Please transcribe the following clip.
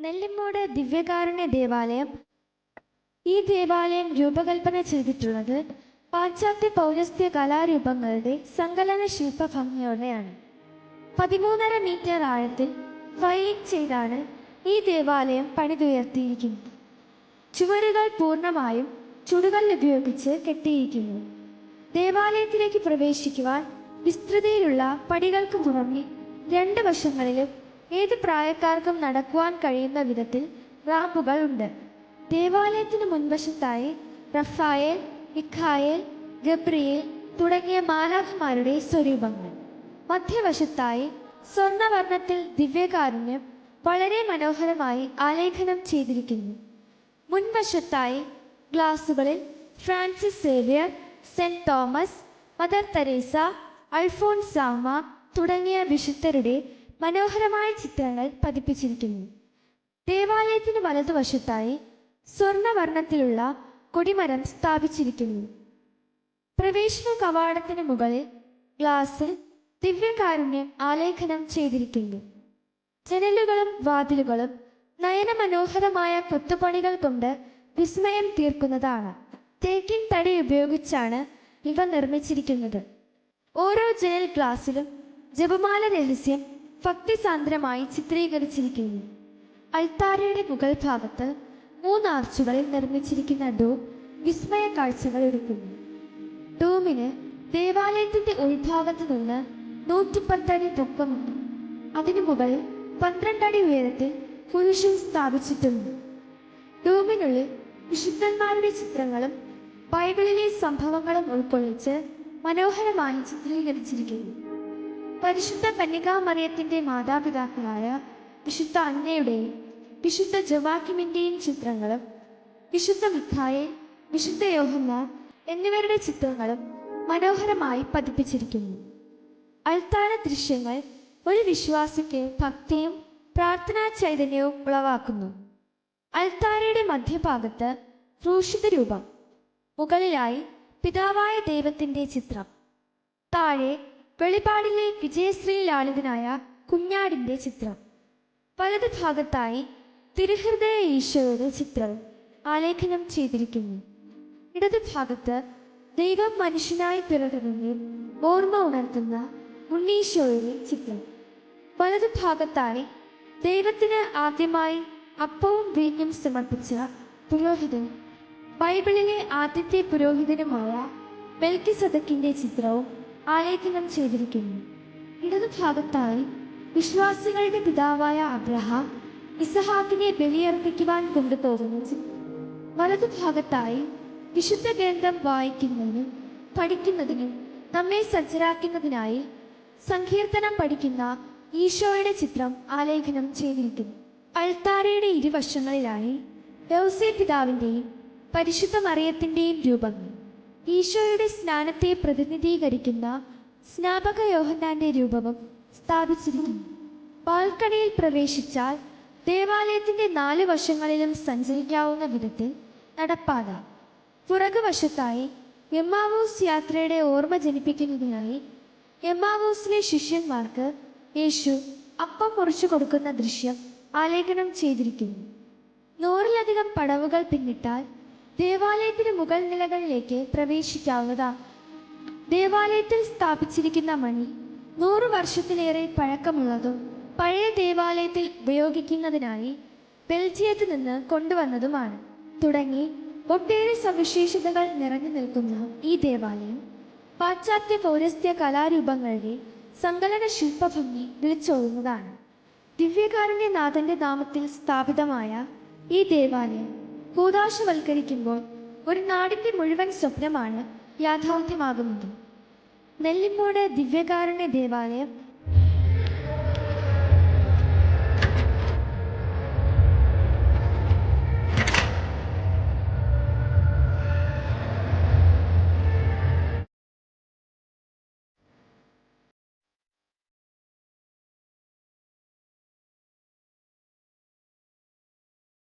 നെല്ലിമൂട് ദിവ്യകാരുണ്യ ദേവാലയം. ഈ ദേവാലയം രൂപകൽപ്പന ചെയ്തിട്ടുള്ളത് പാശ്ചാത്യ പൗരസ്ത്യ കലാരൂപങ്ങളുടെ സങ്കലന ശില്പഭംഗിയോടെയാണ്. 13.5 മീറ്റർ ആഴത്തിൽ ഫൈലിംഗ് ചെയ്താണ് ഈ ദേവാലയം പണിതുയർത്തിയിരിക്കുന്നത്. ചുവരുകൾ പൂർണ്ണമായും ചുടുകല്ല് ഉപയോഗിച്ച് കെട്ടിയിരിക്കുന്നു. ദേവാലയത്തിലേക്ക് പ്രവേശിക്കുവാൻ വിസ്തൃതിയിലുള്ള പടികൾക്ക് പുറമെ 2 വശങ്ങളിലും ഏത് പ്രായക്കാർക്കും നടക്കുവാൻ കഴിയുന്ന വിധത്തിൽ റാമ്പുകൾ ഉണ്ട്. ദേവാലയത്തിന് മുൻവശത്തായി റഫായേൽ, മിഖായേൽ, ഗബ്രിയേൽ തുടങ്ങിയ മാലാഖമാരുടെ സ്വരൂപങ്ങൾ. മധ്യവശത്തായി സ്വർണ്ണവർണ്ണത്തിൽ ദിവ്യകാരുണ്യം വളരെ മനോഹരമായി ആലേഖനം ചെയ്തിരിക്കുന്നു. മുൻവശത്തായി ഗ്ലാസുകളിൽ Francis Xavier, Saint Thomas, Mother Teresa, Alphonsamma തുടങ്ങിയ വിശുദ്ധരുടെ മനോഹരമായ ചിത്രങ്ങൾ പതിപ്പിച്ചിരിക്കുന്നു. ദേവാലയത്തിന് വലതുവശത്തായി സ്വർണ്ണവർണ്ണത്തിലുള്ള കൊടിമരം സ്ഥാപിച്ചിരിക്കുന്നു. പ്രവേശന കവാടത്തിന് മുകളിൽ ഗ്ലാസിൽ ദിവ്യകാരുണ്യം ആലേഖനം ചെയ്തിരിക്കുന്നു. ജനലുകളും വാതിലുകളും നയനമനോഹരമായ കൊത്തുപണികൾ കൊണ്ട് വിസ്മയം തീർക്കുന്നതാണ്. തേക്കിൻ തടി ഉപയോഗിച്ചാണ് ഇവ നിർമ്മിച്ചിരിക്കുന്നത്. ഓരോ ജനൽ ഗ്ലാസിലും ജപമാല രഹസ്യം ഭക്തിസാന്ദ്രമായി ചിത്രീകരിച്ചിരിക്കുന്നു. അൾത്താരയുടെ മുകൾ ഭാഗത്ത് 3 ആർച്ചുകളിൽ നിർമ്മിച്ചിരിക്കുന്ന ഡോം വിസ്മയ കാഴ്ചകൾ ഒരുക്കുന്നു. ഡോമിന് ദേവാലയത്തിന്റെ ഉൾഭാഗത്ത് നിന്ന് 110 അടി പൊക്കമുണ്ട്. അതിനു മുകളിൽ 12 അടി ഉയരത്തിൽ കുരിശും സ്ഥാപിച്ചിട്ടുണ്ട്. ഡോമിനുള്ളിൽ വിശുദ്ധന്മാരുടെ ചിത്രങ്ങളും ബൈബിളിലെ സംഭവങ്ങളും ഉൾക്കൊള്ളിച്ച് മനോഹരമായി ചിത്രീകരിച്ചിരിക്കുന്നു. പരിശുദ്ധ കന്യകാമറിയത്തിന്റെ മാതാപിതാക്കളായ വിശുദ്ധ അന്നയുടെയും വിശുദ്ധ ജവാക്കിമിന്റെയും ചിത്രങ്ങളും വിശുദ്ധ മിഖായേൽ, വിശുദ്ധ യോഹന്നാൻ എന്നിവരുടെ ചിത്രങ്ങളും മനോഹരമായി പതിപ്പിച്ചിരിക്കുന്നു. അൾത്താര ദൃശ്യങ്ങൾ ഒരു വിശ്വാസിക്ക് ഭക്തിയും പ്രാർത്ഥനാ ചൈതന്യവും ഉളവാക്കുന്നു. അൾത്താരയുടെ മധ്യഭാഗത്ത് ക്രൂശിത രൂപം, മുകളിലായി പിതാവായ ദൈവത്തിന്റെ ചിത്രം, താഴെ വെളിപാടിലെ വിജയശ്രീ ലാളിതനായ കുഞ്ഞാടിന്റെ ചിത്രം, വലത് ഭാഗത്തായി തിരുഹൃദയ ഈശോയുടെ ചിത്രം ആലേഖനം ചെയ്തിരിക്കുന്നു. ഇടതു ഭാഗത്ത് ദൈവം മനുഷ്യനായി പിറന്നതിന്റെ ഓർമ്മ ഉണർത്തുന്ന ഉണ്ണീശോയുടെ ചിത്രം, വലതു ഭാഗത്തായി ദൈവത്തിന് ആദ്യമായി അപ്പവും വീഞ്ഞും സമർപ്പിച്ച പുരോഹിതൻ, ബൈബിളിലെ ആദ്യത്തെ പുരോഹിതനുമായ മെൽക്കിസദക്കിന്റെ ചിത്രവും ആലേഖനം ചെയ്തിരിക്കുന്നു. ഇടതു ഭാഗത്തായി വിശ്വാസികളുടെ പിതാവായ അബ്രഹാം ഇസഹാക്കിനെ ബലിയർപ്പിക്കുവാൻ കൊണ്ടുപോകുന്ന ചിത്രം, വലതു ഭാഗത്തായി വിശുദ്ധ ഗ്രന്ഥം വായിക്കുന്നതിനും പഠിക്കുന്നതിനും നമ്മെ സജ്ജരാക്കുന്നതിനായി സങ്കീർത്തനം പഠിക്കുന്ന ഈശോയുടെ ചിത്രം ആലേഖനം ചെയ്തിരിക്കുന്നു. അൾത്താരയുടെ ഇരുവശങ്ങളിലായി യൗസേ പിതാവിൻ്റെയും പരിശുദ്ധ മറിയത്തിൻ്റെയും രൂപങ്ങൾ, ഈശോയുടെ സ്നാനത്തെ പ്രതിനിധീകരിക്കുന്ന സ്നാപക യോഹന്നാന്റെ രൂപവും സ്ഥാപിച്ചിരിക്കുന്നു. ബാൽക്കണിയിൽ പ്രവേശിച്ചാൽ ദേവാലയത്തിന്റെ 4 വശങ്ങളിലും സഞ്ചരിക്കാവുന്ന വിധത്തിൽ നടപ്പാത. പുറകുവശത്തായി എമ്മാവൂസ് യാത്രയുടെ ഓർമ്മ ജനിപ്പിക്കുന്നതിനായി എമ്മാവൂസിലെ ശിഷ്യന്മാർക്ക് യേശു അപ്പം മുറിച്ചു കൊടുക്കുന്ന ദൃശ്യം ആലേഖനം ചെയ്തിരിക്കുന്നു. 100-ലധികം പടവുകൾ പിന്നിട്ടാൽ ദേവാലയത്തിന് മുകൾ നിലകളിലേക്ക് പ്രവേശിക്കാവുന്നതാണ്. ദേവാലയത്തിൽ സ്ഥാപിച്ചിരിക്കുന്ന മണി 100 വർഷത്തിലേറെ പഴക്കമുള്ളതും പഴയ ദേവാലയത്തിൽ ഉപയോഗിക്കുന്നതിനായി ബെൽജിയത്തിൽ നിന്ന് കൊണ്ടുവന്നതുമാണ്. തുടങ്ങി ഒട്ടേറെ സവിശേഷതകൾ നിറഞ്ഞു നിൽക്കുന്ന ഈ ദേവാലയം പാശ്ചാത്യ പൗരസ്ത്യ കലാരൂപങ്ങളുടെ സങ്കലന ശില്പഭംഗി വിളിച്ചോതുന്നതാണ്. ദിവ്യകാരുണ്യനാഥന്റെ നാമത്തിൽ സ്ഥാപിതമായ ഈ ദേവാലയം കൂദാശവൽക്കരിക്കുമ്പോൾ ഒരു നാടിന്റെ മുഴുവൻ സ്വപ്നമാണ് യാഥാർത്ഥ്യമാകുന്നത്. നെല്ലിമൂട് ദിവ്യകാരുണ്യ ദേവാലയം